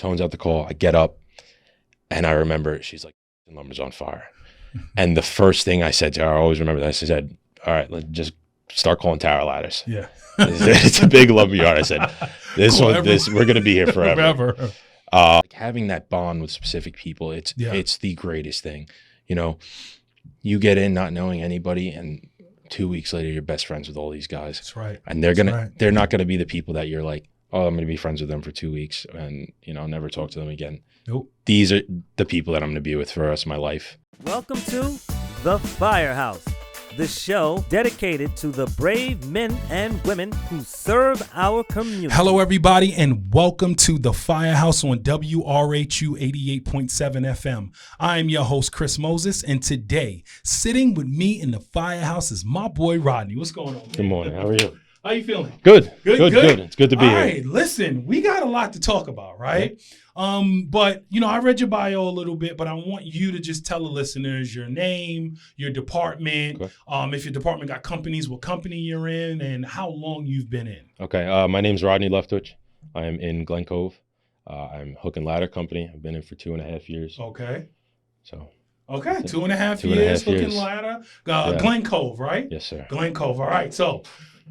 tones out the call. I get up, and I remember she's like, "The lumber's on fire." And the first thing I said to her, I always remember that. I said, "All right, let's just start calling tower ladders." Yeah. It's a big lumber yard. I said, we're going to be here forever. Like having that bond with specific people, it's the greatest thing. You know, you get in not knowing anybody, and 2 weeks later, you're best friends with all these guys. That's right. And they're not going to be the people that you're like, oh, I'm going to be friends with them for 2 weeks and, never talk to them again. Nope. These are the people that I'm going to be with for the rest of my life. Welcome to The Firehouse, the show dedicated to the brave men and women who serve our community. Hello, everybody, and welcome to The Firehouse on WRHU 88.7 FM. I'm your host, Chris Moses, and today, sitting with me in The Firehouse is my boy, Rodney. What's going on, man? Good morning. How are you? How you feeling? Good. It's good to be here. All right, listen, we got a lot to talk about, right? But I read your bio a little bit, but I want you to just tell the listeners your name, your department, if your department got companies, what company you're in, and how long you've been in. Okay, my name's Rodni Leftwich. I'm in Glen Cove. I'm Hook and Ladder Company. I've been in for 2.5 years. Okay. So. Okay, 2.5 years, Hook and Ladder. Glencove, right? Yes, sir. Glencove, all right. So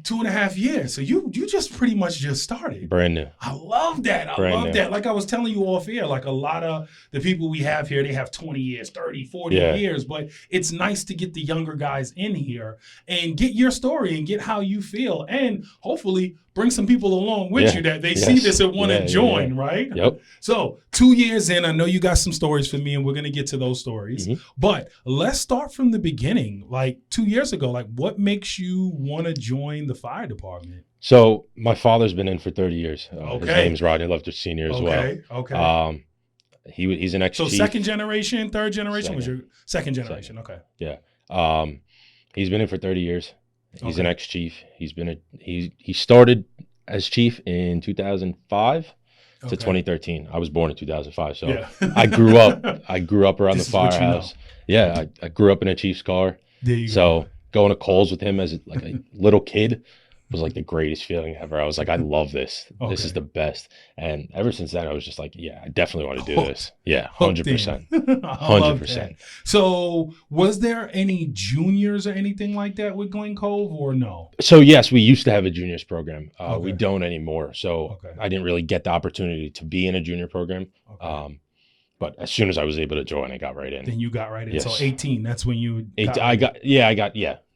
2.5 years. So you just pretty much just started. Brand new. I love that. I love that. Like I was telling you off air, like a lot of the people we have here, they have 20 years, 30, 40 years. But it's nice to get the younger guys in here and get your story and get how you feel. And hopefully bring some people along with you that they see this and want to join, right? Yep. So 2 years in, I know you got some stories for me and we're going to get to those stories. Mm-hmm. But let's start from the beginning. Like 2 years ago, like what makes you want to join the fire department? So my father's been in for 30 years. His name's Rodni Leftwich Sr. as well. Okay. He's an ex-chief. So second generation, third generation? Was your second generation? Okay. Yeah. He's been in for 30 years. He's an ex-chief. He started as chief in 2005 to 2013. I was born in 2005, so I grew up around the firehouse. Yeah, I grew up in a chief's car. There you go. Going to calls with him as like a little kid was like the greatest feeling ever. I was like, I love this. This is the best. And ever since then, I was just like, yeah, I definitely want to do this. Yeah, 100%. 100%. So was there any juniors or anything like that with Glen Cove or no? So yes, we used to have a juniors program. We don't anymore. So I didn't really get the opportunity to be in a junior program. But as soon as I was able to join, I got right in. Then you got right in. Yes. So 18, that's when you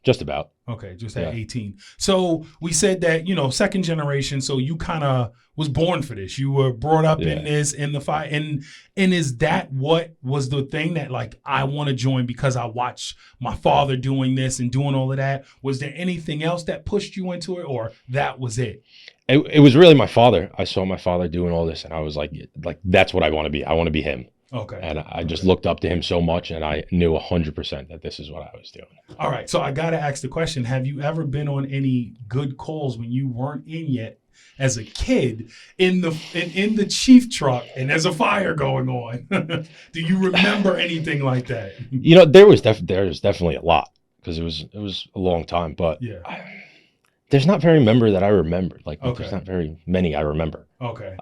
just about. Okay, just at 18. So we said that, second generation, so you kind of was born for this. You were brought up in this, in the fire. And is that what was the thing that like, I want to join because I watched my father doing this and doing all of that? Was there anything else that pushed you into it or that was it? It was really my father. I saw my father doing all this and I was like, that's what I want to be. I want to be him. Okay. And I just looked up to him so much and I knew 100% that this is what I was doing. All right. So I got to ask the question, have you ever been on any good calls when you weren't in yet as a kid in the chief truck and there's a fire going on? Do you remember anything like that? There's definitely a lot because it was a long time, but there's not very many that I remember. There's not very many I remember. Okay.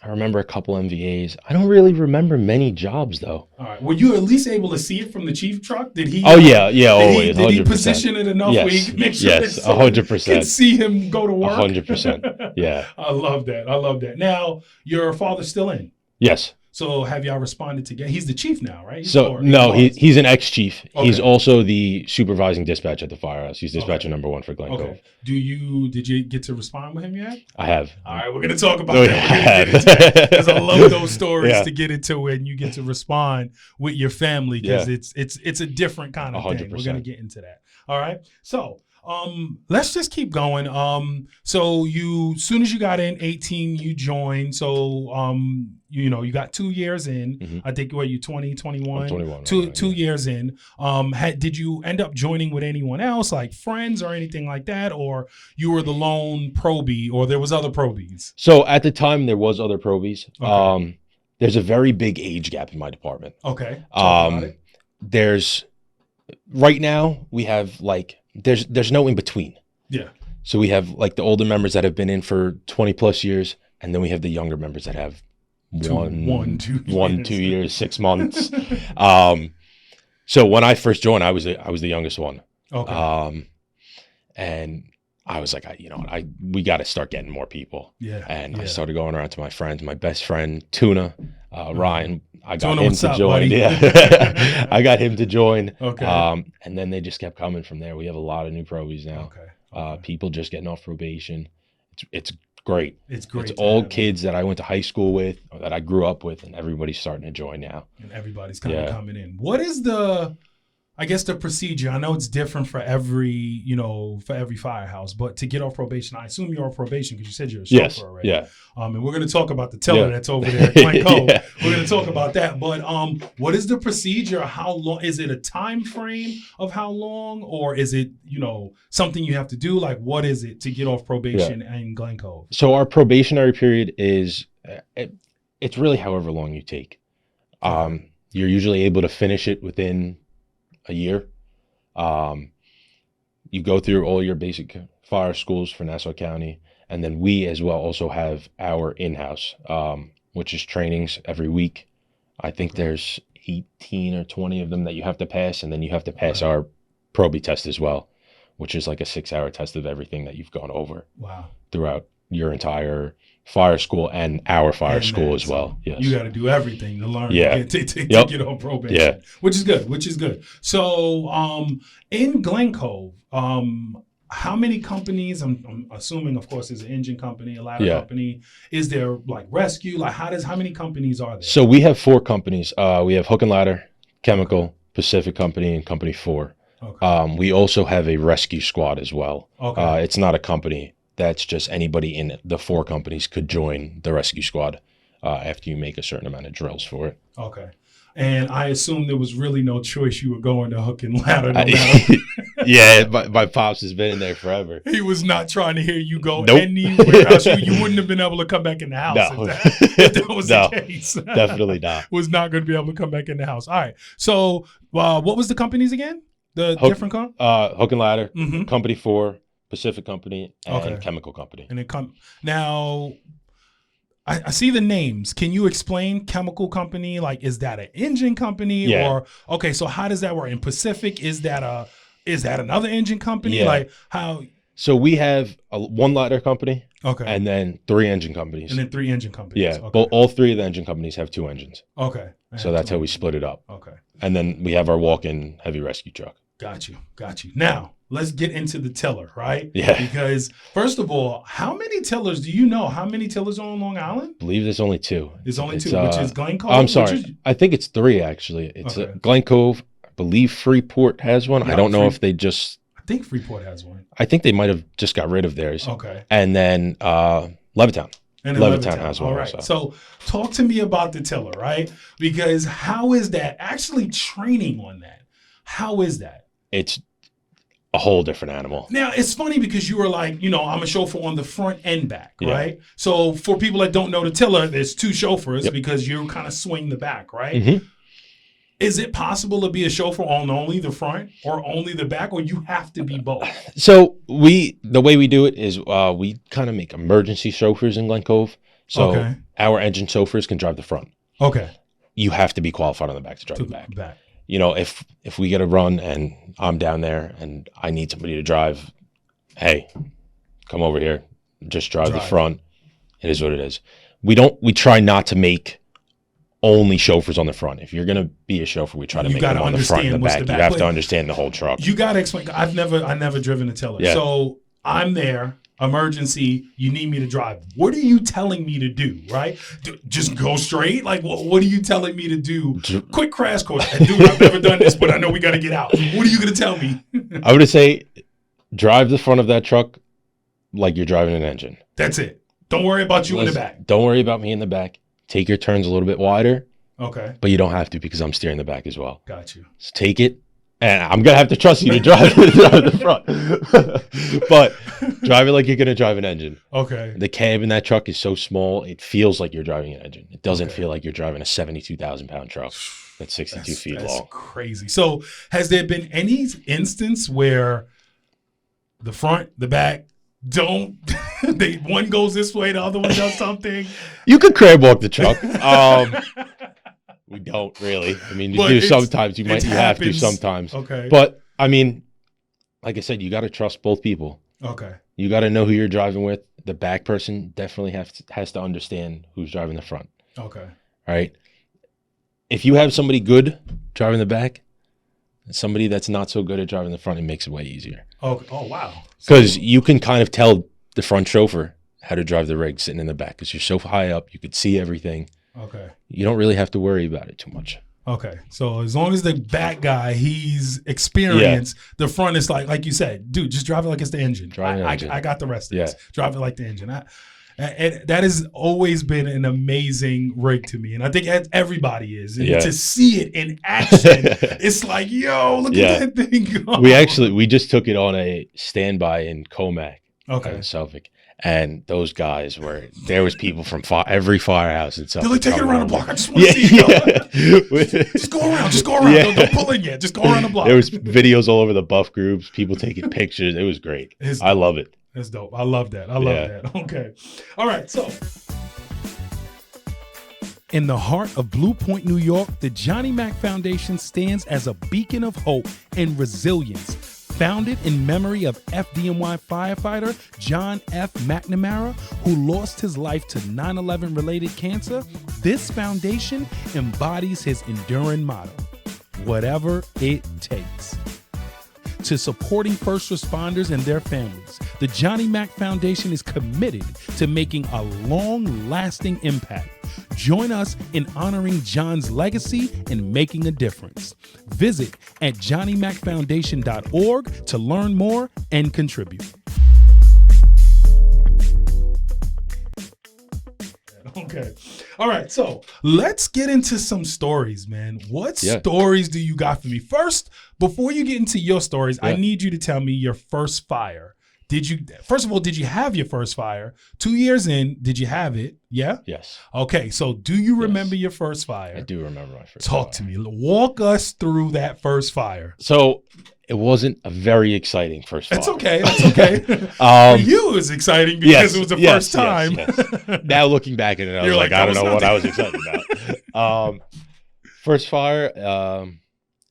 I remember a couple MVAs. I don't really remember many jobs though. All right. Were you at least able to see it from the chief truck? Did he? Oh yeah, always. Did he position it enough where he could make sure that 100% could see him go to work? 100%. Yeah. I love that. Now, your father's still in? Yes. So have y'all responded together? He's the chief now, right? He's an ex-chief. Okay. He's also the supervising dispatch at the firehouse. He's dispatcher number 1 for Glen Cove. Did you get to respond with him yet? I have. All right, we're going to talk about that. Because I love those stories to get into it and you get to respond with your family because it's a different kind of 100%. Thing. We're going to get into that. All right. So let's just keep going. So soon as you got in 18, you joined. So, you got 2 years in. Mm-hmm. I think you 20, 21? I'm 21. Two years in. Did you end up joining with anyone else, like friends or anything like that? Or you were the lone probie or there was other probies? So at the time there was other probies. Okay. There's a very big age gap in my department. Okay. Talk about it. Right now we have there's no in between. Yeah. So we have the older members that have been in for 20 plus years. And then we have the younger members that have 2 years, 6 months. So when I first joined, I was the youngest one. Okay. And I was like, we got to start getting more people. Yeah. And I started going around to my friends. My best friend, Tuna, Ryan, I got Tuna, him what's to up, join. buddy? Yeah. I got him to join. Okay. And then they just kept coming from there. We have a lot of new probies now. Okay. People just getting off probation. It's great. It's great. It's all kids that I went to high school with, or that I grew up with, and everybody's starting to join now. And everybody's kind of coming in. What is the procedure? I know it's different for every firehouse, but to get off probation, I assume you're on probation because you said you're a chauffeur already. Yeah. And we're going to talk about the tiller that's over there at Glen Cove. We're going to talk about that. But what is the procedure? How long? Is it a time frame of how long? Or is it, something you have to do? Like, what is it to get off probation in Glen Cove? So our probationary period is, it's really however long you take. You're usually able to finish it within a year. You go through all your basic fire schools for Nassau County, and then we as well also have our in-house, which is trainings every week. I think there's 18 or 20 of them that you have to pass, and then you have to pass our probie test as well, which is like a 6-hour test of everything that you've gone over throughout your entire fire school and our fire school as well. Yes. You got to do everything to learn to get on probation, which is good. So in Glen Cove, how many companies, I'm assuming, of course, there's an engine company, a ladder company. Is there like rescue? Like how many companies are there? So we have 4 companies. We have Hook and Ladder, Chemical, Pacific Company, and Company 4. Okay. We also have a rescue squad as well. Okay. It's not a company. That's just anybody in the 4 companies could join the rescue squad after you make a certain amount of drills for it. Okay. And I assume there was really no choice. You were going to Hook and Ladder no matter. Yeah, my pops has been in there forever. He was not trying to hear you go anywhere else. You wouldn't have been able to come back in the house if that was the case. Definitely not. Was not going to be able to come back in the house. All right. So what was the companies again? The different Hook and Ladder, Company 4, Pacific Company, and Chemical Company. And now, I see the names. Can you explain Chemical Company? Like, is that an engine company? Yeah. Or so how does that work? In Pacific, is that another engine company? Yeah. Like how? So we have 1 ladder company. Okay. And then 3 engine companies. And then 3 engine companies. Yeah. Okay. But all 3 of the engine companies have 2 engines. Okay. So that's how we split it up. Okay. And then we have our walk-in heavy rescue truck. Got you. Now, let's get into the tiller, right? Yeah. Because first of all, how many tillers do you know? How many tillers are on Long Island? I believe there's only 2. There's only 2, which is Glen Cove. I'm sorry. I think it's 3 actually. It's Glen Cove. I believe Freeport has one. I don't know if they just. I think Freeport has one. I think they might have just got rid of theirs. Okay. And then Levittown. And Levittown has one. All right. So talk to me about the tiller, right? Because how is that actually training on that? How is that? It's a whole different animal. Now, it's funny because you were like, I'm a chauffeur on the front and back, right? So for people that don't know the tiller, there's 2 chauffeurs because you kind of swing the back, right? Mm-hmm. Is it possible to be a chauffeur on only the front or only the back, or you have to be both? So the way we do it is we kind of make emergency chauffeurs in Glen Cove. So our engine chauffeurs can drive the front. Okay. You have to be qualified on the back to drive the back. If we get a run and I'm down there and I need somebody to drive, hey, come over here, just drive the front. It is what it is. We try not to make only chauffeurs on the front. If you're gonna be a chauffeur, we try to make them on the front and the back. You have to understand the whole truck. You gotta explain. I never driven a tiller. Yeah. So I'm there. Emergency, you need me to drive. What are you telling me to do, right? Just go straight? Like, what are you telling me to do? Quick crash course. Dude, I've never done this, but I know we got to get out. What are you going to tell me? I would say drive the front of that truck like you're driving an engine. That's it. Don't worry about you in the back. Don't worry about me in the back. Take your turns a little bit wider. Okay. But you don't have to because I'm steering the back as well. Got you. So take it. And I'm going to have to trust you to drive the front. But drive it like you're going to drive an engine. Okay. The cab in that truck is so small, it feels like you're driving an engine. It doesn't feel like you're driving a 72,000-pound truck that's 62 feet long. That's crazy. So has there been any instance where the front, the back, don't. One goes this way, the other one does something. You could crab walk the truck. We don't really. I mean, you do sometimes. You have to sometimes. Okay. But I mean, like I said, you got to trust both people. Okay. You got to know who you're driving with. The back person definitely has to understand who's driving the front. Okay. Right. If you have somebody good driving the back, somebody that's not so good at driving the front, it makes it way easier. Oh wow. Because you can kind of tell the front chauffeur how to drive the rig sitting in the back because you're so high up, you could see everything. Okay. You don't really have to worry about it too much. Okay. So as long as the back guy, he's experienced, the front is like you said, dude, just drive it like it's the engine. I got the rest of this. Drive it like the engine. And that has always been an amazing rig to me. And I think everybody is. And to see it in action, it's like, yo, look at that thing go. We just took it on a standby in Comac. Okay. In Suffolk. And those guys there was people from every firehouse in Suffolk. They're like, take it around the block. I just want to see it. Just go around. Just go around. Yeah. Don't pull in yet. Just go around the block. There was videos all over the buff groups, people taking pictures. It was great. I love it. That's dope. I love that. I love that. Okay. All right. So, in the heart of Blue Point, New York, the Johnny Mac Foundation stands as a beacon of hope and resilience. Founded in memory of FDNY firefighter John F. McNamara, who lost his life to 9/11 related cancer, this foundation embodies his enduring motto, whatever it takes. To supporting first responders and their families, the Johnny Mac Foundation is committed to making a long-lasting impact. Join us in honoring John's legacy and making a difference. Visit at johnnymacfoundation.org to learn more and contribute. Okay. All right. So let's get into some stories, man. What stories do you got for me? First, before you get into your stories, I need you to tell me your first fire. First of all, did you have your first fire? 2 years in, did you have it? Yeah? Yes. Okay. So do you remember your first fire? I do remember my first fire. Talk to me. Walk us through that first fire. So it wasn't a very exciting first fire. That's okay. That's okay. For you, it was exciting because it was the first time. Yes. Now looking back at it, I was like, I don't know what I was excited about. First fire,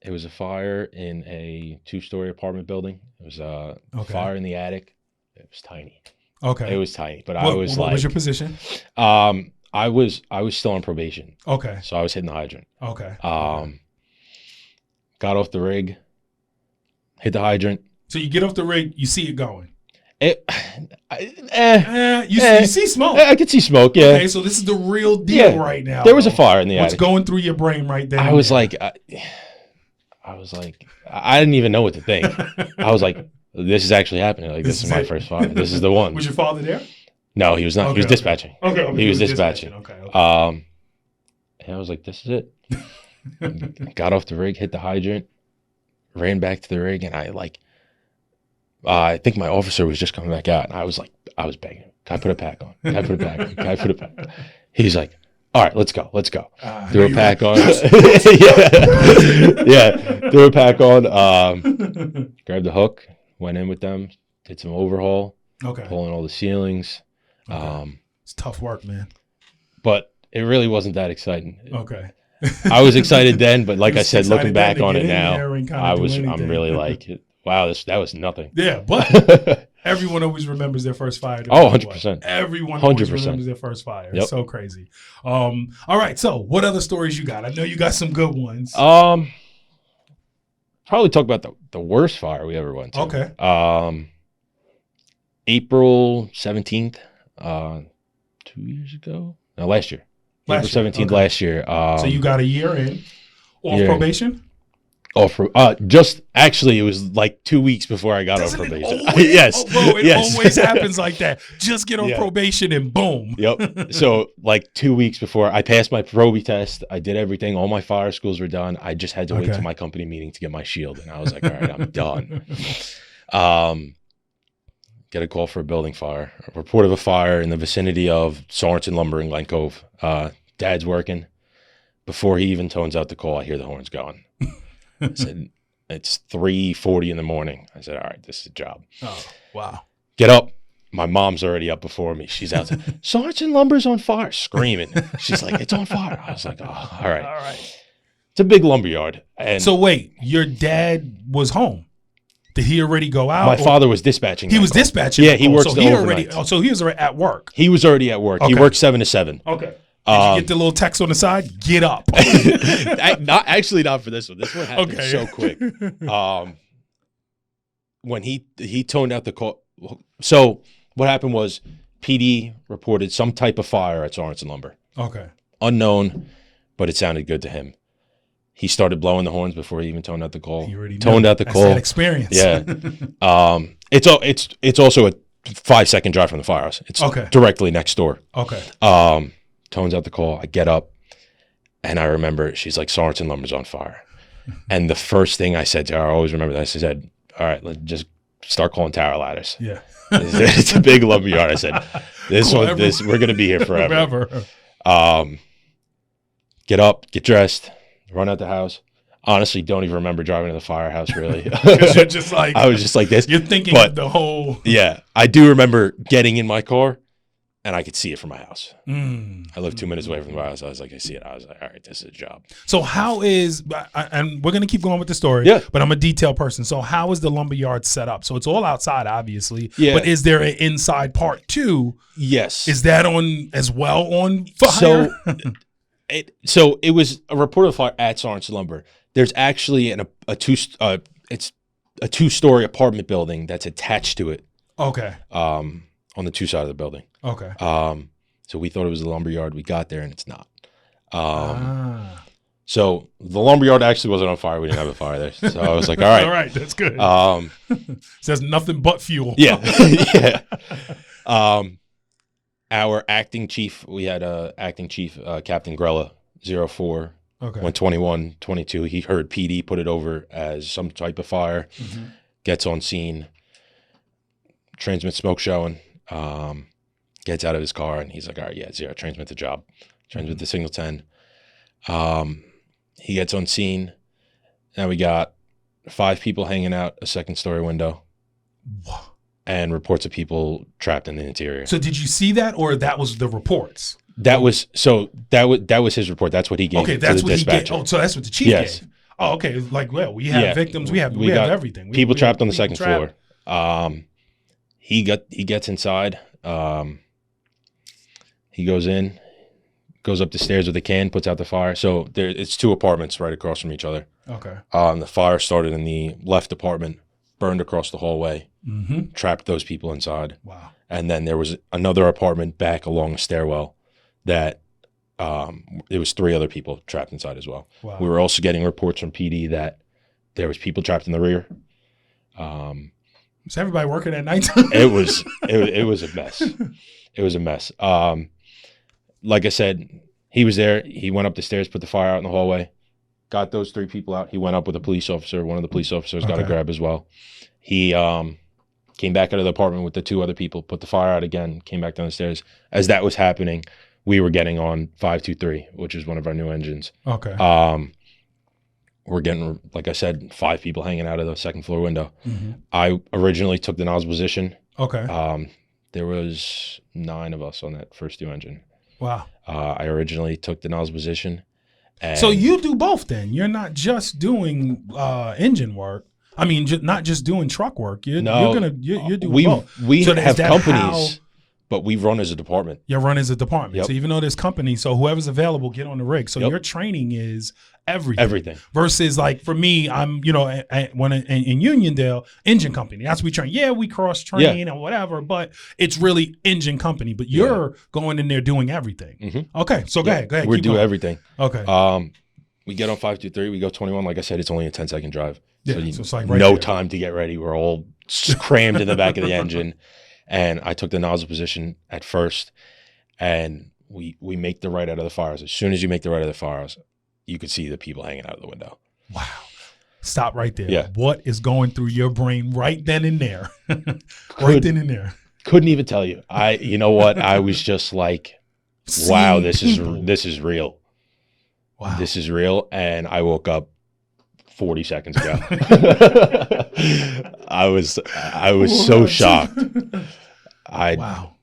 it was a fire in a 2-story apartment building. It was a fire in the attic. It was tiny. Okay. It was tiny, but what was your position? I was still on probation. Okay. So I was hitting the hydrant. Okay. Got off the rig, hit the hydrant. So you get off the rig, you see it going. You see smoke. I could see smoke. Yeah. Okay, so this is the real deal right now. There was a fire in the attic. What's going through your brain right then? I was like, I didn't even know what to think. I was like, this is actually happening. Like, this is my first fire. This is the one. Was your father there? No, he was not. He was dispatching. Okay. He was dispatching. Okay. And I was like, this is it. Got off the rig, hit the hydrant, ran back to the rig, and I think my officer was just coming back out, and I was begging, can I put a pack on? Can I put a pack on? Can I put a pack on? He's like, all right, let's go. Threw a pack on. Threw a pack on. Grabbed the hook, went in with them, did some overhaul. Okay. Pulling all the ceilings. Okay. It's tough work, man. But it really wasn't that exciting. Okay. I was excited then, but like I said, looking back on it now, I'm really like, wow, that was nothing. Yeah, but everyone always remembers their first fire. Oh, 100%. Everyone always remembers their first fire. It's so crazy. All right, so what other stories you got? I know you got some good ones. Probably talk about the worst fire we ever went to. Okay. April 17th, 2 years ago? No, last year. April 17th last year. So you got a year in off probation? Just actually, it was like 2 weeks before I got off probation. Yes. Bro, it always happens like that. Just get on probation and boom. Yep. So like 2 weeks before I passed my probie test, I did everything. All my fire schools were done. I just had to wait to my company meeting to get my shield. And I was like, all right, I'm done. Get a call for a building fire. A report of a fire in the vicinity of Sorensen Lumber in Glen Cove. Dad's working. Before he even tones out the call, I hear the horns going. I said, it's 3:40 in the morning. I said, all right, this is a job. Oh, wow. Get up. my mom's already up before me. She's out there, Sergeant Lumber's on fire, screaming. She's like, it's on fire. I was like, oh, all right. It's a big lumberyard. And so wait, your dad was home. Did he already go out? My father was dispatching. He was dispatching. Yeah, he works so the overnight. So he was already at work. He was already at work. Okay. He worked 7 to 7. Okay. Did you get the little text on the side? Get up. Not for this one. This one happened so quick. When he toned out the call. So what happened was PD reported some type of fire at Sorensen Lumber. Okay. Unknown, but it sounded good to him. He started blowing the horns before he even toned out the call. He already toned out the call. That experience. Yeah. It's also a 5-second drive from the firehouse. It's directly next door. Okay. Tones out the call. I get up, and I remember she's like, Sorensen Lumber's on fire. And the first thing I said to her, I always remember that, I said, all right, let's just start calling tower ladders. Yeah. It's a big lumberyard. I said, we're going to be here forever. Get up, get dressed, run out the house. Honestly, don't even remember driving to the firehouse, really. You're just like, I was just like this. You're thinking of the whole. Yeah. I do remember getting in my car, and I could see it from my house. I lived 2 minutes away from the house. I was like, I see it. I was like, all right, this is a job. So how is, and we're going to keep going with the story, but I'm a detail person. So how is the lumberyard set up? So it's all outside, obviously. Yeah. But is there an inside part too? Yes. Is that on as well on fire? So it was a report of fire at Sorensen Lumber. There's actually it's a 2-story apartment building that's attached to it. Okay. On the 2 sides of the building. Okay. So we thought it was a lumberyard. We got there and it's not. So the lumberyard actually wasn't on fire. We didn't have a fire there. So I was like, all right. All right, that's good. Says nothing but fuel. Yeah. Yeah. Our acting chief, we had acting chief, Captain Grella, 04. Okay. When 21, 22, he heard PD put it over as some type of fire, gets on scene, transmits smoke showing, gets out of his car, and he's like, all right, yeah, 0, transmit the job, transmit the signal 10. He gets on scene. Now we got 5 people hanging out a 2nd-story window. And reports of people trapped in the interior. So did you see that, or that was the reports? That was his report. That's what he gave. Okay, that's to the what dispatcher. he gave. Oh, so that's what the chief gave. Oh, okay. Like, well, we have victims. We have everything. People trapped on the 2nd floor. He gets inside. He goes in, goes up the stairs with a can, puts out the fire. So it's 2 apartments right across from each other. Okay. The fire started in the left apartment, burned across the hallway, trapped those people inside. Wow. And then there was another apartment back along the stairwell that there was 3 other people trapped inside as well. Wow. We were also getting reports from PD that there was people trapped in the rear. Was everybody working at night? It was a mess. It was a mess. Like I said, he was there. He went up the stairs, put the fire out in the hallway, got those 3 people out. He went up with a police officer. One of the police officers got a grab as well. He came back out of the apartment with the 2 other people, put the fire out again, came back down the stairs. As that was happening, we were getting on 523, which is one of our new engines. Okay. We're getting, like I said, 5 people hanging out of the 2nd floor window. I originally took the nozzle position. Okay. There was 9 of us on that first 2 engine. Wow. I originally took the nozzle position. And so you do both then? You're not just doing engine work. I mean, not just doing truck work. You're doing both. We have companies, but we run as a department. You run as a department. Yep. So even though there's companies, so whoever's available, get on the rig. So your training is everything. Versus like for me, I'm when in Uniondale, engine company. That's what we train. Yeah, we cross train and whatever, but it's really engine company. But you're going in there doing everything. Okay, so go ahead. We do everything. Okay. We get on 523. We go 21. Like I said, it's only a 10-second drive. Yeah, so it's like no time to get ready. We're all crammed in the back of the engine. And I took the nozzle position at first, and we make the right out of the firehouse. As soon as you make the right out of the firehouse, you could see the people hanging out of the window. Wow. Stop right there. Yeah. What is going through your brain right then and there? Right then and there. Couldn't even tell you. You know what? I was just like, wow, this is real. Wow. This is real. And I woke up 40 seconds ago. I was so shocked. Wow.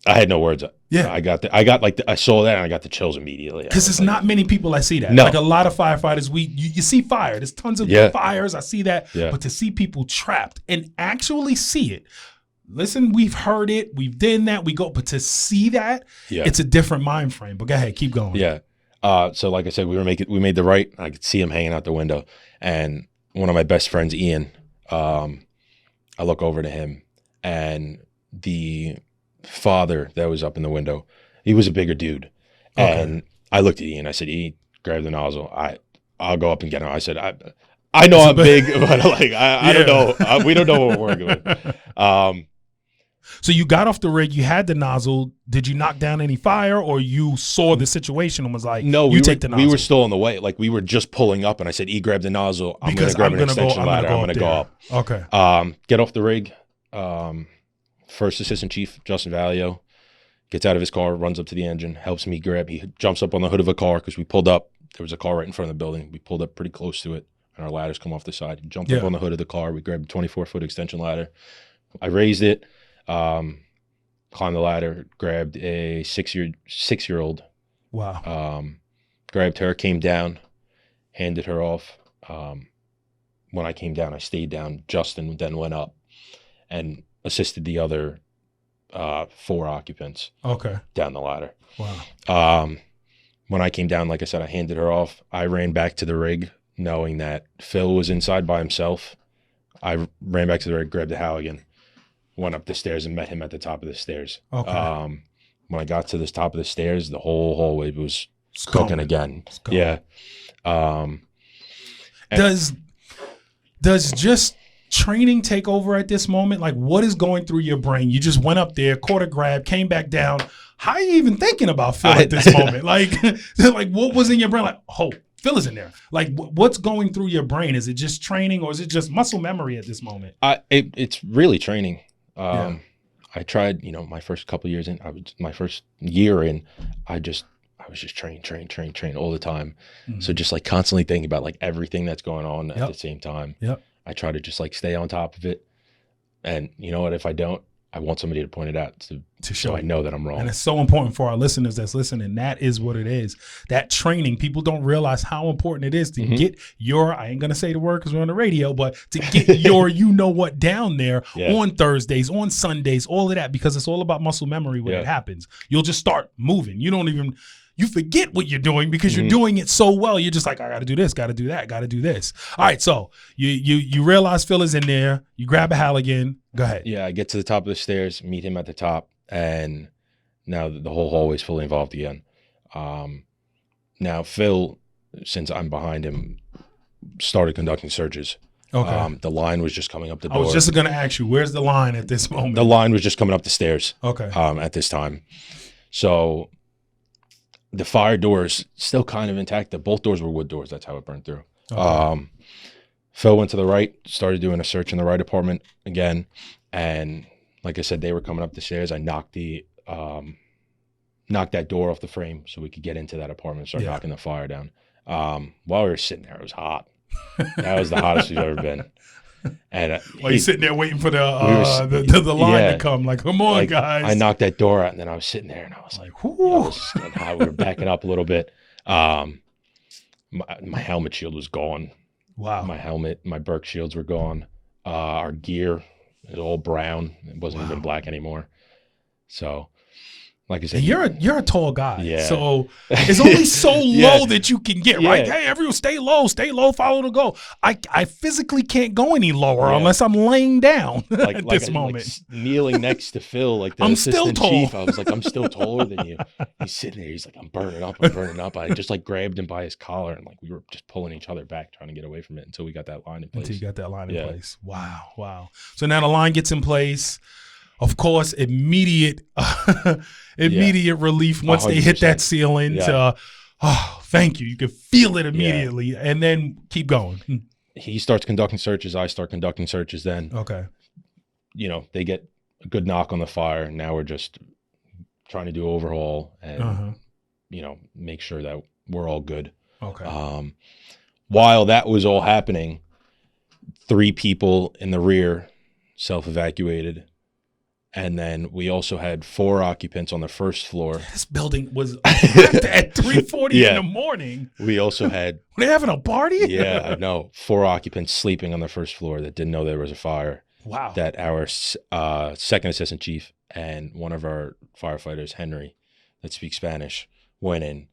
I had no words. Yeah. I saw that and I got the chills immediately. Because there's not many people that see that. No. Like a lot of firefighters, you see fire. There's tons of fires. I see that. Yeah. But to see people trapped and actually see it, listen, we've heard it, we've done that, but to see that, it's a different mind frame. But go ahead, keep going. Yeah. So like I said, we made the right. I could see him hanging out the window, and one of my best friends, Ian, I look over to him, and the father that was up in the window, he was a bigger dude, and I looked at Ian. I said, "Ian, grab the nozzle. I'll go up and get him." I said, "I know I'm big, but like I don't know. We don't know what we're working with." So you got off the rig, you had the nozzle. Did you knock down any fire, or you saw the situation and was like, "No, take the nozzle"? We were still on the way. Like we were just pulling up, and I said, grab the nozzle. I'm going to grab an extension ladder. I'm going to go up." Okay. Get off the rig. First Assistant Chief Justin Valio gets out of his car, runs up to the engine, helps me grab. He jumps up on the hood of a car because we pulled up. There was a car right in front of the building. We pulled up pretty close to it, and our ladders come off the side. He jumped up on the hood of the car. We grabbed a 24-foot extension ladder. I raised it. Climbed the ladder, grabbed a six-year-old. Wow. Grabbed her, came down, handed her off. When I came down, I stayed down. Justin then went up and assisted the other 4 occupants. Okay. Down the ladder. Wow. When I came down, like I said, I handed her off. I ran back to the rig, knowing that Phil was inside by himself. I ran back to the rig, grabbed the Halligan. Went up the stairs and met him at the top of the stairs. Okay. When I got to the top of the stairs, the whole hallway was cooking again. Yeah. Does just training take over at this moment? Like, what is going through your brain? You just went up there, caught a grab, came back down. How are you even thinking about Phil at this moment? Like what was in your brain? Like, oh, Phil is in there. Like, what's going through your brain? Is it just training, or is it just muscle memory at this moment? It's really training. I tried, my first couple years in, my first year in, I was just train all the time. Mm-hmm. So just like constantly thinking about like everything that's going on at the same time. Yep. I try to just like stay on top of it. And you know what, if I don't, I want somebody to point it out to show I know that I'm wrong. And it's so important for our listeners that's listening. That is what it is. That training, people don't realize how important it is to get your, I ain't going to say the word because we're on the radio, but to get your what down there on Thursdays, on Sundays, all of that, because it's all about muscle memory when it happens. You'll just start moving. You forget what you're doing because you're doing it so well. You're just like, I got to do this, got to do that, got to do this. All right, so you realize Phil is in there. You grab a Halligan. Go ahead. Yeah, I get to the top of the stairs, meet him at the top, and now the whole hallway is fully involved again. Now Phil, since I'm behind him, started conducting searches. Okay. The line was just coming up the door. I was just going to ask you, where's the line at this moment? The line was just coming up the stairs. Okay. At this time. So the fire doors still kind of intact. Both doors were wood doors. That's how it burned through. Okay. Phil went to the right, started doing a search in the right apartment again. And like I said, they were coming up the stairs. I knocked that door off the frame so we could get into that apartment and start knocking the fire down. While we were sitting there, it was hot. That was the hottest we've ever been. And while you're sitting there waiting for the line to come, like, come on, guys. I knocked that door out, and then I was sitting there, and I was like, it was just getting hot. We were backing up a little bit. My helmet shield was gone. Wow. My helmet, my Burke shields were gone. Our gear is all brown. It wasn't even black anymore. So, like I said, you're a tall guy. Yeah. So it's only so low that you can get, right? Hey, everyone stay low, follow the goal. I physically can't go any lower unless I'm laying down at this moment. Like kneeling next to Phil, like the assistant chief. I was like, I'm still taller than you. He's sitting there. He's like, I'm burning up. I just like grabbed him by his collar, and like we were just pulling each other back, trying to get away from it until we got that line in place. Until you got that line in place. Wow. So now the line gets in place. Of course, immediate relief once 100%. They hit that ceiling. Thank you. You can feel it immediately, and then keep going. He starts conducting searches. I start conducting searches. Then, okay, they get a good knock on the fire. Now we're just trying to do overhaul and make sure that we're all good. Okay. While that was all happening, 3 people in the rear self-evacuated. And then we also had 4 occupants on the first floor. This building was packed at 3:40 in the morning. We also had... Were they having a party? Yeah, I know. 4 occupants sleeping on the first floor that didn't know there was a fire. Wow. That our second assistant chief and one of our firefighters, Henry, that speaks Spanish, went in.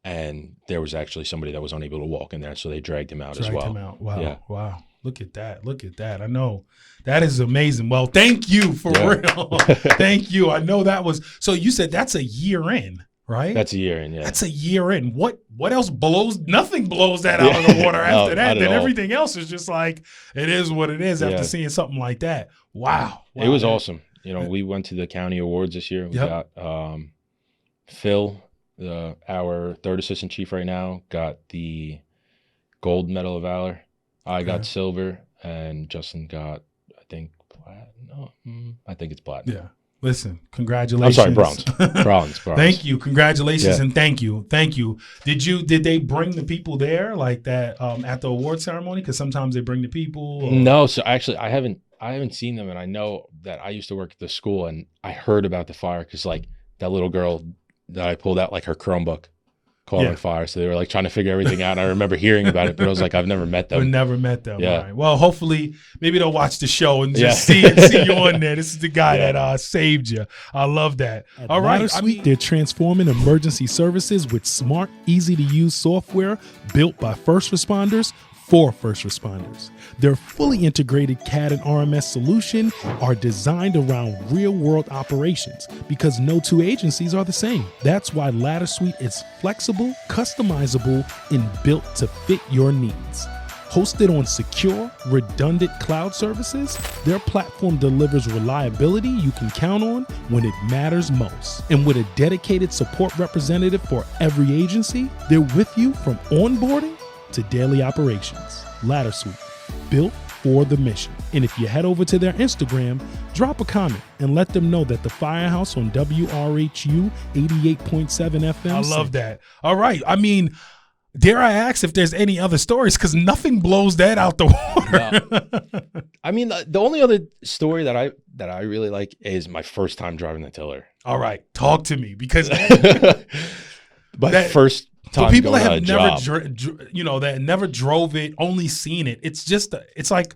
And there was actually somebody that was unable to walk in there, so they dragged him out as well. Wow. Yeah. Wow. Look at that. I know. That is amazing. Well, thank you for real. Thank you. I know that was, so you said that's a year in, right? That's a year in, yeah. That's a year in. What else blows? Nothing blows that out of the water after that. Then everything else is just like, it is what it is after seeing something like that. Wow. It was awesome. We went to the county awards this year. We got Phil, our third assistant chief right now, got the gold medal of valor. I got silver, and Justin got, I think, platinum. I think it's platinum. Yeah. Listen, congratulations. I'm sorry, bronze. Thank you. Congratulations and thank you. Did they bring the people there like that at the award ceremony? Because sometimes they bring the people. No, so actually I haven't seen them, and I know that I used to work at the school, and I heard about the fire because like that little girl that I pulled out like her Chromebook caught on fire, so they were like trying to figure everything out. And I remember hearing about it, but I was like, I've never met them. Yeah. Right. Well, hopefully, maybe they'll watch the show and just see you on there. This is the guy that saved you. I love that. At WRHU, they're transforming emergency services with smart, easy-to-use software built by first responders for first responders. Their fully integrated CAD and RMS solution are designed around real-world operations because no 2 agencies are the same. That's why Ladder Suite is flexible, customizable, and built to fit your needs. Hosted on secure, redundant cloud services, their platform delivers reliability you can count on when it matters most. And with a dedicated support representative for every agency, they're with you from onboarding to daily operations. Ladder Suite, built for the mission. And if you head over to their Instagram, drop a comment and let them know that the Firehouse on WRHU 88.7 FM. I love that. All right. I mean, dare I ask if there's any other stories? Because nothing blows that out the water. No. I mean, the only other story that I really like is my first time driving the tiller. All right. Talk to me, because first time for people that have never that never drove it, only seen it, it's just it's like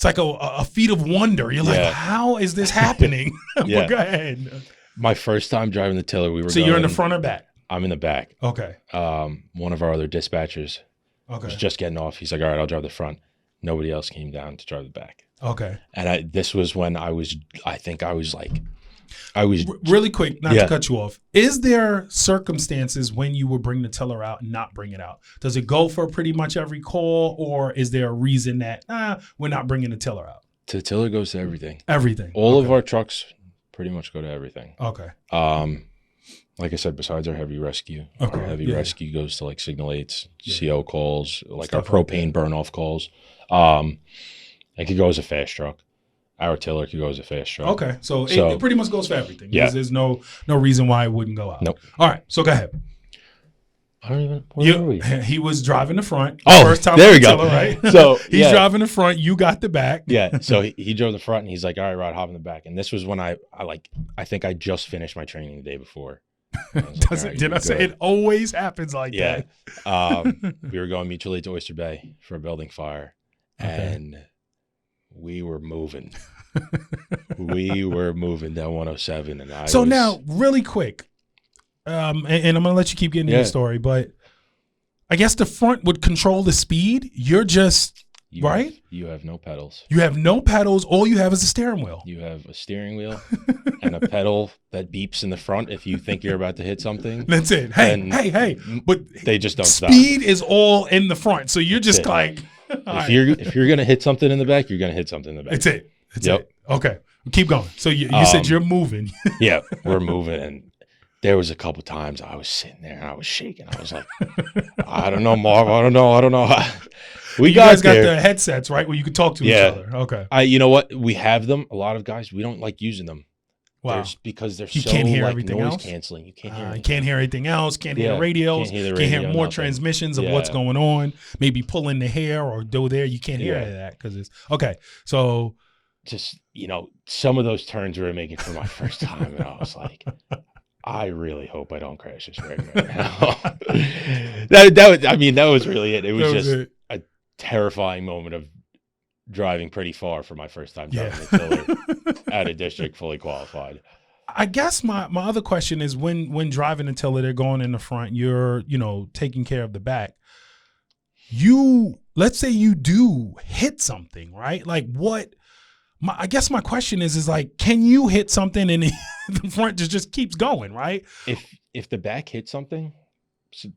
a feat of wonder. You're like, how is this happening? But go ahead. My first time driving the tiller, you're in the front or back? I'm in the back. Okay. One of our other dispatchers was just getting off. He's like, all right, I'll drive the front. Nobody else came down to drive the back. Okay. And this was when I was really quick, not to cut you off. Is there circumstances when you would bring the tiller out and not bring it out? Does it go for pretty much every call, or is there a reason that we're not bringing the tiller out? The tiller goes to everything. Everything. All of our trucks pretty much go to everything. Okay. Like I said, besides our heavy rescue, our heavy rescue goes to like signal 8s, CO calls, like stuff our propane burn off calls. It could go as a fast truck. Our tiller could go as a fast truck. Okay, so it pretty much goes for everything. Yeah. There's no reason why it wouldn't go out. Nope. All right, so go ahead. I don't even. Where were we? He was driving the front. First time there we go. Tiller, right? So he's driving the front. You got the back. Yeah. So he drove the front, and he's like, "All right, Rod, hop in the back." And this was when I think I just finished my training the day before. Did I say it always happens like that? We were going mutually to Oyster Bay for a building fire, and we were moving. We were moving down 107, and now, really quick, and I'm gonna let you keep getting into the story, but I guess the front would control the speed. You're just right. You have no pedals. You have no pedals. All you have is a steering wheel. You have a steering wheel and a pedal that beeps in the front if you think you're about to hit something. That's it. Hey! But they just don't stop. Speed is all in the front, so you're just like. If you're gonna hit something in the back, you're gonna hit something in the back. That's it. That's it. Okay, keep going. So you said you're moving. Yeah, we're moving, and there was a couple times I was sitting there and I was shaking. I was like, I don't know, Marv. I don't know. You guys got the headsets, right, where you could talk to each other. Okay. You know what? We have them. A lot of guys, we don't like using them. Wow. Because they're you can't hear everything noise else? canceling. You can't hear. You can't hear anything else. Can't hear the radios. Can't hear more transmissions of what's going on. Maybe pulling the hair or do there. You can't hear any of that because it's okay. So just, some of those turns we were making for my first time, and I was like, I really hope I don't crash this rig right now. that was really it. It was just a terrifying moment of driving pretty far for my first time driving a tiller at a district fully qualified. I guess my other question is when driving a tiller, they're going in the front, you're, taking care of the back. Let's say you do hit something, right? Like I guess my question is like, can you hit something and the front just keeps going, right? If the back hits something,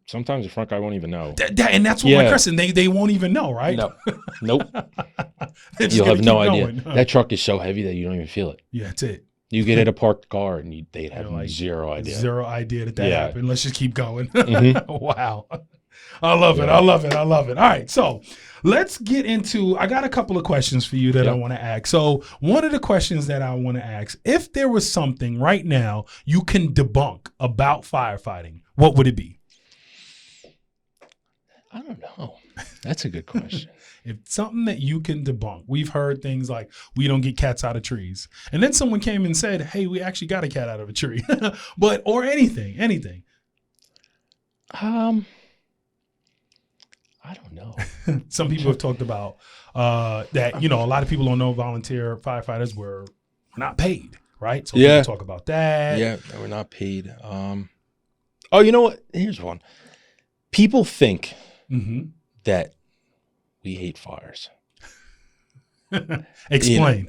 sometimes the front guy won't even know. And that's what my question, they won't even know, right? No. Nope. You'll have no idea. That truck is so heavy that you don't even feel it. Yeah, that's it. You get in a parked car and they'd have zero idea. Zero idea that happened. Let's just keep going. Mm-hmm. Wow. I love it. I love it. All right. So let's get into, I got a couple of questions for you that I want to ask. So one of the questions that I want to ask, if there was something right now you can debunk about firefighting, what would it be? I don't know. That's a good question. If something that you can debunk, we've heard things like we don't get cats out of trees. And then someone came and said, hey, we actually got a cat out of a tree. or anything. I don't know. Some people have talked about that, a lot of people don't know volunteer firefighters were not paid, right? So people talk about that. Yeah, we're not paid. Oh, you know what? Here's one. People think that we hate fires. Explain.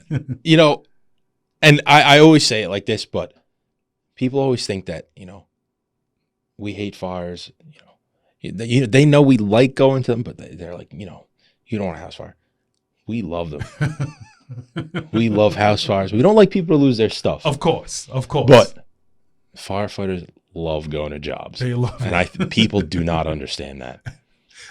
And I always say it like this, but people always think that, we hate fires, they know we like going to them, but they're like, you don't want a house fire. We love them. We love house fires. We don't like people to lose their stuff. Of course. But firefighters love going to jobs. They love it. And people do not understand that.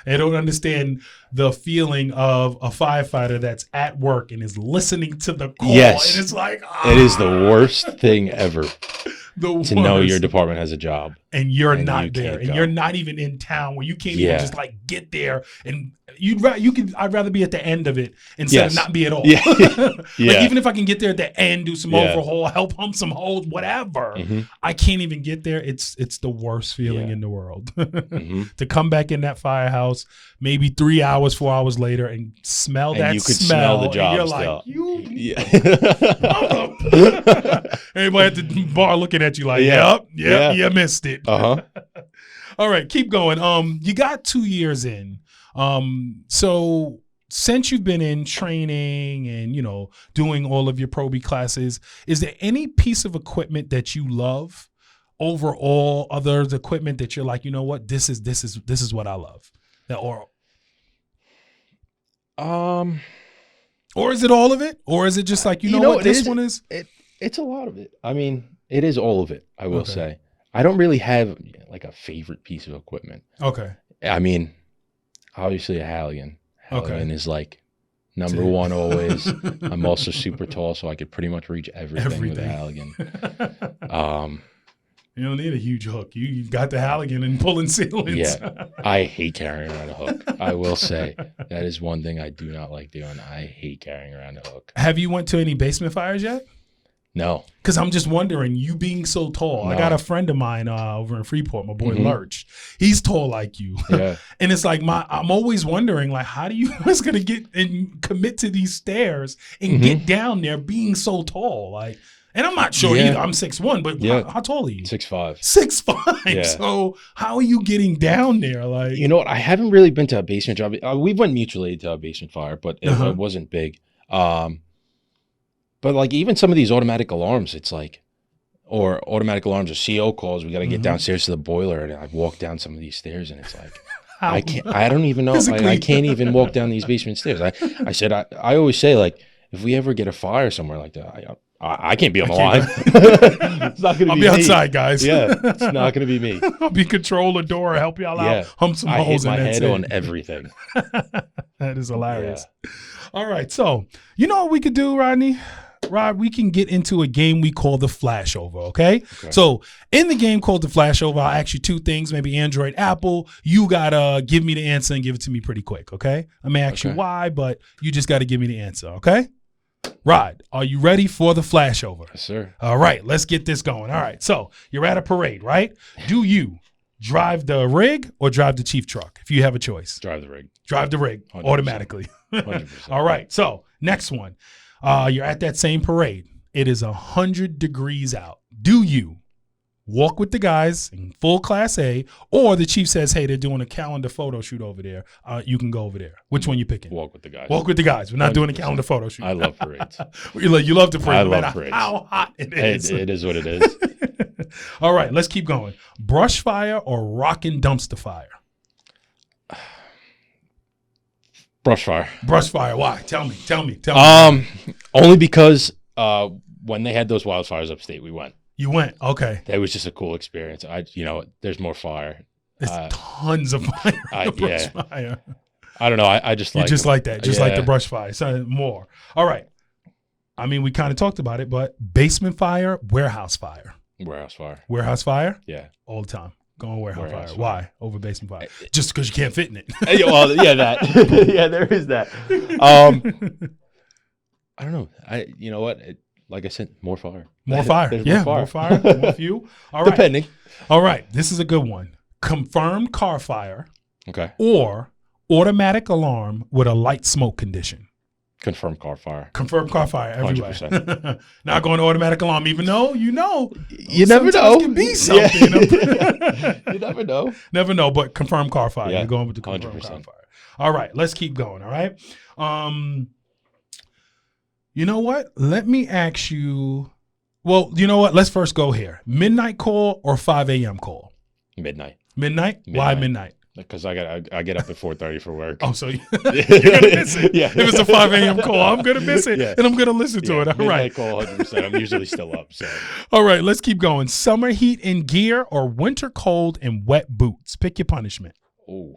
They don't understand the feeling of a firefighter that's at work and is listening to the call. Yes. And it's like, it is the worst thing ever. To know your department has a job and you're not there, and you're not even in town, where you can't even just like get there, and I'd rather be at the end of it instead of not be at all. Even if I can get there at the end, do some overhaul, help pump some holes, whatever, I can't even get there. It's the worst feeling in the world to come back in that firehouse maybe 3 hours, 4 hours later and smell and that you could smell the job. You're like, everybody at the bar looking at you like, you missed it. All right, keep going. You got 2 years in. So since you've been in training and, doing all of your Pro-B classes, is there any piece of equipment that you love over all other equipment that you're like, you know what, this is what I love? Or is it all of it? Or is it just like, you know what, this one is? It's a lot of it. I mean, it is all of it, I will say. I don't really have like a favorite piece of equipment. Okay. I mean, obviously a Halligan. Halligan is like number one always. I'm also super tall, so I could pretty much reach everything. With a Halligan. You don't need a huge hook. You've got the Halligan and pulling ceilings. Yeah, I hate carrying around a hook. I will say that is one thing I do not like doing. I hate carrying around a hook. Have you went to any basement fires yet? No. Because I'm just wondering, you being so tall. No. I got a friend of mine over in Freeport, my boy Lurch. He's tall like you. Yeah. And it's like, I'm always wondering, like, how do you guys going to get and commit to these stairs and get down there being so tall? Like, and I'm not sure either. I'm 6'1", but how tall are you? 6'5". 6'5". Yeah. So how are you getting down there? Like, you know what? I haven't really been to a basement job. We went mutually to a basement fire, but it wasn't big. But like even some of these automatic alarms, it's like, or automatic alarms or CO calls, we got to get downstairs to the boiler, and I've walked down some of these stairs, and it's like, I don't even know. I can't even walk down these basement stairs. I said, I always say, like, if we ever get a fire somewhere like that, I can't be on the line. It's not gonna I'll be be outside, guys. Yeah, it's not going to be me. I'll be control the door, help y'all out, hump some holes in that. I hit my head on everything. That is hilarious. Yeah. All right, so you know what we could do, Rodney? Rod, we can get into a game we call the flashover, okay? So in the game called the flashover, I'll ask you two things, maybe Android, Apple. You got to give me the answer and give it to me pretty quick, okay? I may ask you why, but you just got to give me the answer, okay? Rod, are you ready for the flashover? Yes, sir. All right, let's get this going. All right, so you're at a parade, right? Do you drive the rig or drive the chief truck if you have a choice? Drive the rig. Drive the rig 100%. automatically. 100%. All right, so next one. You're at that same parade. It is 100 degrees out. Do you walk with the guys in full Class A, or the chief says, hey, they're doing a calendar photo shoot over there. You can go over there. Which one you picking? Walk with the guys. Walk with the guys. We're not 100%. doing a calendar photo shoot. I love parades. You love the parade. I no love matter parades. how hot it is. It is what it is. All right, let's keep going. Brush fire or rockin' dumpster fire? Brush fire. Brush fire. Why? Tell me. Only because when they had those wildfires upstate, we went. You went. Okay. That was just a cool experience. There's more fire. There's tons of fire. Brush fire. I don't know. I just like like that. Just like the brush fire. So more. All right. I mean, we kind of talked about it, but basement fire, warehouse fire. Warehouse fire. Warehouse fire? Yeah. All the time. Going warehouse fire. fire. Why? Over basement fire. Just because you can't fit in it. Well, yeah, that. Yeah, there is that. I don't know. You know what? Like I said, more fire. More fire. Yeah, more fire. More fuel. All right. Depending. All right. This is a good one. Confirmed car fire. Okay. Or automatic alarm with a light smoke condition. Confirmed car fire. Confirmed car fire everywhere. 100%. Not going to automatic alarm, even though you never know. Can be something. Yeah. You never know. Never know, but confirmed car fire. Yeah. You're going with the confirmed 100%. car fire. All right, let's keep going. All right. You know what? Let me ask you. Well, you know what? Let's first go here. Midnight call or 5 a.m. call? Midnight. Midnight? Why midnight? Because I get up at 4:30 for work. Oh, so you're gonna miss it. Yeah. If it's a 5 a.m. call, I'm gonna miss it, Yeah. and I'm gonna listen to it. All right. Midnight call 100%. I'm usually still up. So. All right, let's keep going. Summer heat in gear or winter cold in wet boots? Pick your punishment. Oh.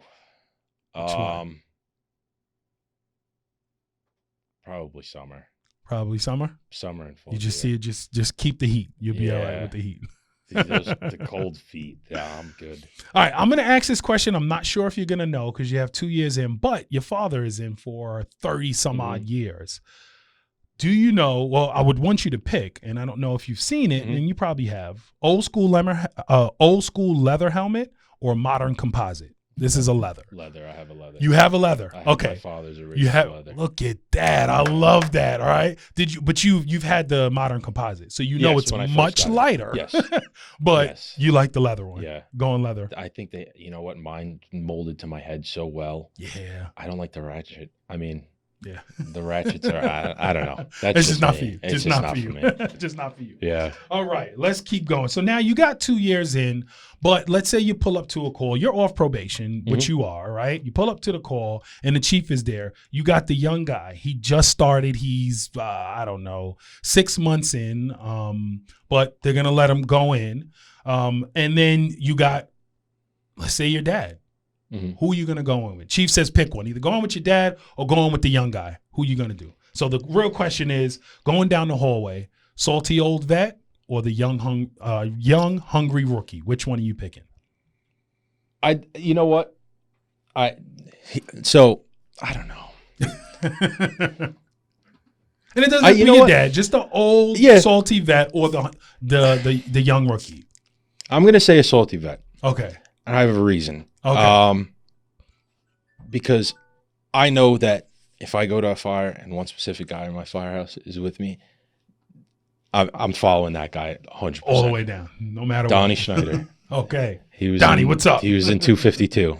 Probably summer. Probably summer. Summer and fall. You just see it. Just keep the heat. You'll be all right with the heat. The cold feet. Yeah, I'm good. All right, I'm going to ask this question. I'm not sure if you're going to know because you have 2 years in, but your father is in for 30 some odd years. Do you know? Well, I would want you to pick, and I don't know if you've seen it, and you probably have. Old school leather helmet or modern composite. This is a leather. Leather. I have a leather. You have a leather. I have Okay. My father's original leather. Look at that. I love that. All right. But you've had the modern composite, so you know it's much lighter. Yes. But you like the leather one. Yeah. Going leather. I think mine molded to my head so well. Yeah. I don't like the ratchet. I mean, yeah. The ratchets are, I don't know. It's just not for you. It's just not for you. Just not for you. Yeah. All right. Let's keep going. So now you got 2 years in, but let's say you pull up to a call. You're off probation, which you are, right? You pull up to the call and the chief is there. You got the young guy. He just started. He's, 6 months in, but they're going to let him go in. And then you got, let's say your dad. Who are you going to go in with? Chief says pick one. Either go in with your dad or go in with the young guy. Who are you going to do? So the real question is, going down the hallway, salty old vet or the young hungry rookie? Which one are you picking? You know what? I don't know. And it doesn't have to be your dad, just the old salty vet or the young rookie. I'm going to say a salty vet. Okay. And I have a reason. Okay. Because I know that if I go to a fire and one specific guy in my firehouse is with me, I'm following that guy 100%. All the way down, no matter Donnie what. Schneider. Okay. Donnie, what's up? He was in 252.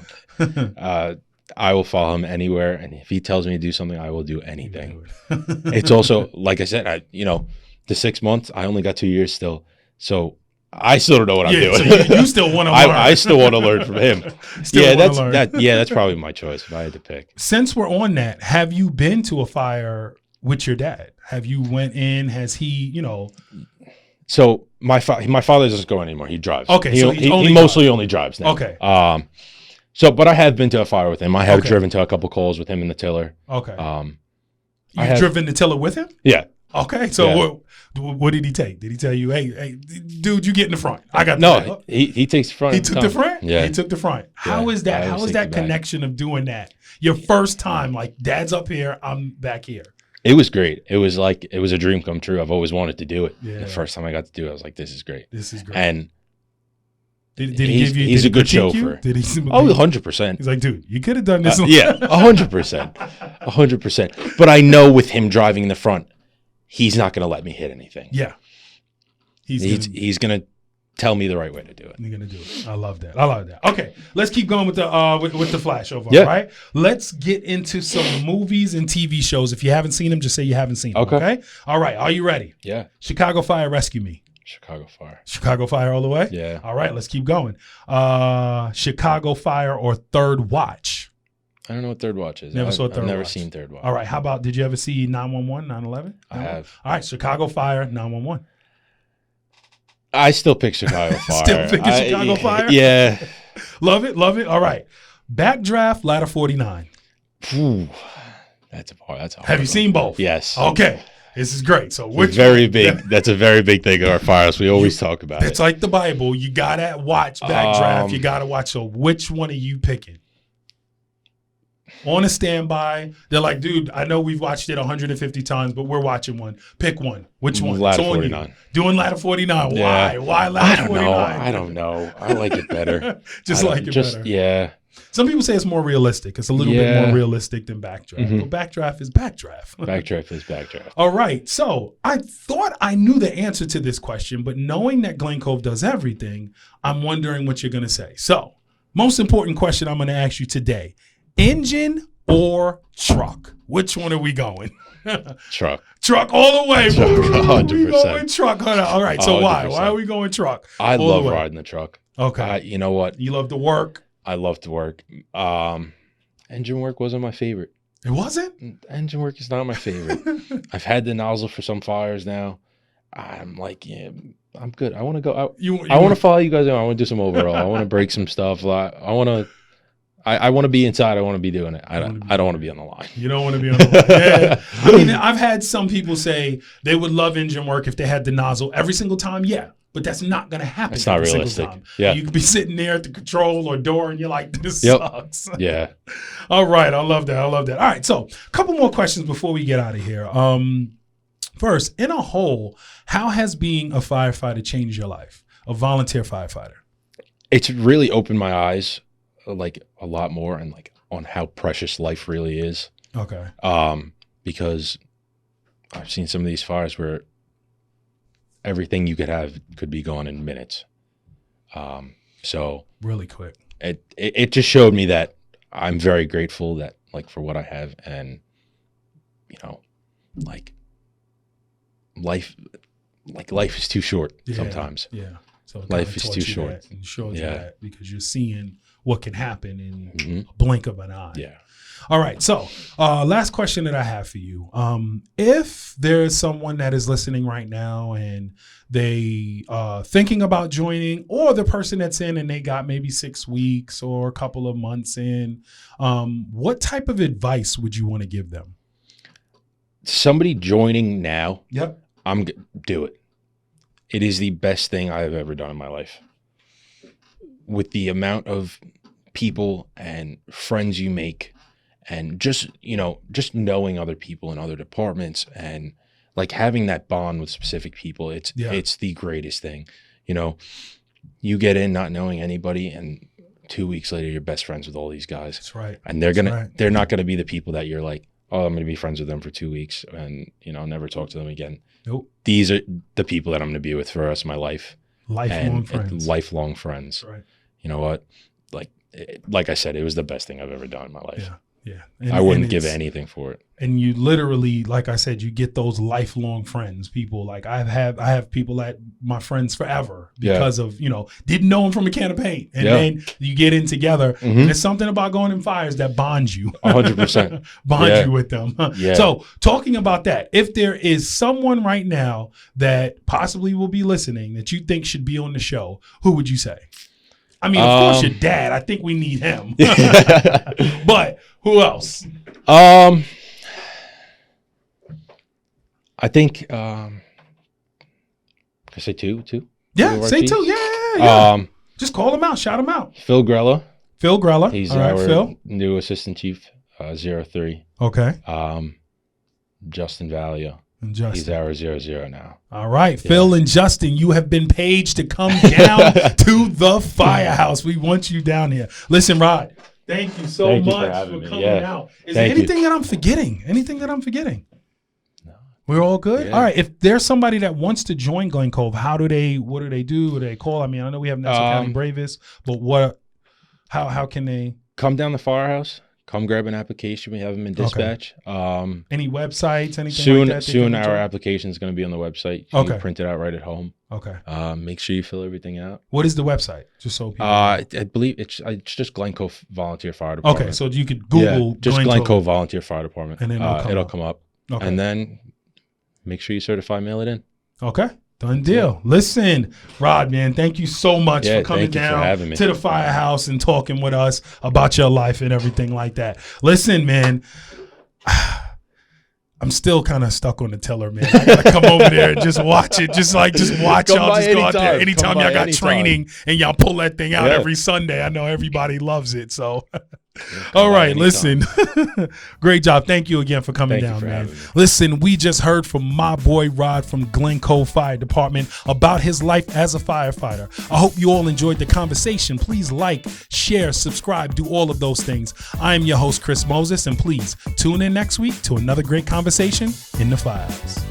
I will follow him anywhere, and if he tells me to do something, I will do anything. It's also, like I said, the 6 months, I only got 2 years still, so I still don't know what I'm doing. So you still want to learn. I still want to learn from him. That's probably my choice if I had to pick. Since we're on that, have you been to a fire with your dad? Have you went in? Has he, So my father doesn't go anymore. He drives. Okay, he mostly only drives now. Okay. But I have been to a fire with him. I have driven to a couple calls with him in the tiller. Okay. You've driven the tiller with him? Yeah. Okay. So what did he take? Did he tell you, hey, dude, you get in the front? I got he takes the front. He took the front? Yeah. He took the front. How is that? How is that connection of doing that? Your first time, like dad's up here, I'm back here. It was great. It was a dream come true. I've always wanted to do it. Yeah. The first time I got to do it, I was like, this is great. This is great. And did he give you? He's a good chauffeur. You? Did he? 100%. He's like, dude, you could have done this. Yeah, 100%, 100%. But I know with him driving in the front, he's not going to let me hit anything. Yeah, he's going to tell me the right way to do it. You're gonna do it. I love that. Okay, let's keep going with the with the flashover. Yeah. All right, let's get into some movies and TV shows. If you haven't seen them, just say you haven't seen them. Okay. All right. Are you ready? Yeah. Chicago Fire, Rescue Me. Chicago Fire. Chicago Fire all the way? Yeah. All right, let's keep going. Chicago Fire or Third Watch? I don't know what Third Watch is. Never saw Third Watch. I've never seen Third Watch. All right, how about, did you ever see 911, 9/11? I have. All right, Chicago Fire, 911. I still pick Chicago Fire. Still picking Chicago Fire? Yeah. Love it. All right. Backdraft, Ladder 49. Ooh, that's a hard Have you seen both? Yes. Okay. This is great. So which very big. That's a very big thing in our Firehouse. We always talk about it. It's like the Bible. You gotta watch Backdraft. You gotta watch. So which one are you picking? On a standby, they're like, dude, I know we've watched it 150 times, but we're watching one. Pick one. Which one? Ladder 49. Doing Ladder 49. Yeah. Why Ladder 49? I don't know. I like it better. better. Yeah. Some people say it's more realistic. It's a little bit more realistic than Backdraft. Mm-hmm. But Backdraft is Backdraft. Backdraft is Backdraft. All right. So I thought I knew the answer to this question, but knowing that Glencove does everything, I'm wondering what you're going to say. So most important question I'm going to ask you today. Engine or truck? Which one are we going? Truck. Truck all the way. Truck, 100%. We going truck. All right. So 100%. why? Why are we going truck? I love riding the truck. Okay. You know what? You love to work? I love to work. Engine work wasn't my favorite. It wasn't? Engine work is not my favorite. I've had the nozzle for some fires now. I'm like, yeah, I'm good. I want to go out. I want to follow you guys. I want to do some overall. I want to break some stuff. I want to. I want to be inside. I want to be doing it. I don't want to be on the line. You don't want to be on the line. Yeah. I mean, I've had some people say they would love engine work if they had the nozzle every single time. Yeah, but that's not going to happen. It's not realistic. Yeah, you could be sitting there at the control or door, and you're like, "This sucks." Yeah. All right, I love that. All right, so a couple more questions before we get out of here. First, in a whole, how has being a firefighter changed your life? A volunteer firefighter. It's really opened my eyes. Like a lot more and like on how precious life really is. Okay. Because I've seen some of these fires where everything you could have could be gone in minutes. So really quick. It just showed me that I'm very grateful that like for what I have and you know, like life is too short sometimes. Yeah. So life is too short. And shows you that because you're seeing what can happen in a blink of an eye. Yeah. All right. So last question that I have for you. If there's someone that is listening right now and they thinking about joining, or the person that's in and they got maybe 6 weeks or a couple of months in, what type of advice would you want to give them? Somebody joining now. Yep. Do it. It is the best thing I have ever done in my life. With the amount of people and friends you make and just knowing other people in other departments and like having that bond with specific people, it's the greatest thing. You know, you get in not knowing anybody and 2 weeks later you're best friends with all these guys. That's right. And they're not going to be the people that you're like, oh, I'm going to be friends with them for 2 weeks and, never talk to them again. Nope. These are the people that I'm going to be with for the rest of my life. Lifelong friends. Lifelong friends. Right. You know what? Like I said, it was the best thing I've ever done in my life. Yeah. I wouldn't give anything for it. And you literally, like I said, you get those lifelong friends. People like I have people that my friends forever because of didn't know them from a can of paint, and then you get in together. And there's something about going in fires that bonds you. 100%. Bond you with them. Yeah. So talking about that, if there is someone right now that possibly will be listening that you think should be on the show, who would you say? I mean, of course, your dad. I think we need him. But who else? I think. Can I say two? Yeah, say two. Yeah. Just call him out. Shout him out. Phil Grella. He's our Phil. new assistant chief, 03. Okay. Justin Valio. He's our 00 now. All right, yeah. Phil and Justin, you have been paged to come down to the Firehouse. We want you down here. Listen, Rod, thank you so much for coming out. Is there anything that I'm forgetting? Anything that I'm forgetting? No. We're all good? Yeah. All right, if there's somebody that wants to join Glen Cove, what do they do? What do they call? I mean, I know we have Nassau County Bravest, but how can they? Come down the Firehouse. Come grab an application. We have them in dispatch. Okay. Any websites, anything like that? Soon our application is going to be on the website. You can print it out right at home. Okay. Make sure you fill everything out. What is the website? Just so people I believe it's just Glen Cove Volunteer Fire Department. Okay, so you could Google just Glen Cove Volunteer Fire Department. And then it'll come up. Okay. And then make sure you certify, mail it in. Okay. Done deal. Listen, Rod, man, thank you so much for coming down to the Firehouse and talking with us about your life and everything like that. Listen, man, I'm still kind of stuck on the tiller, man. I gotta come over there and just watch it. Just watch y'all just go out there. Anytime y'all got training and y'all pull that thing out every Sunday. I know everybody loves it. So all right, listen. Great job. Thank you again for coming down, man. Listen, we just heard from my boy Rod from Glen Cove Fire Department about his life as a firefighter. I hope you all enjoyed the conversation. Please like, share, subscribe, do all of those things. I am your host, Chris Moses, and please tune in next week to another great conversation in the Firehouse.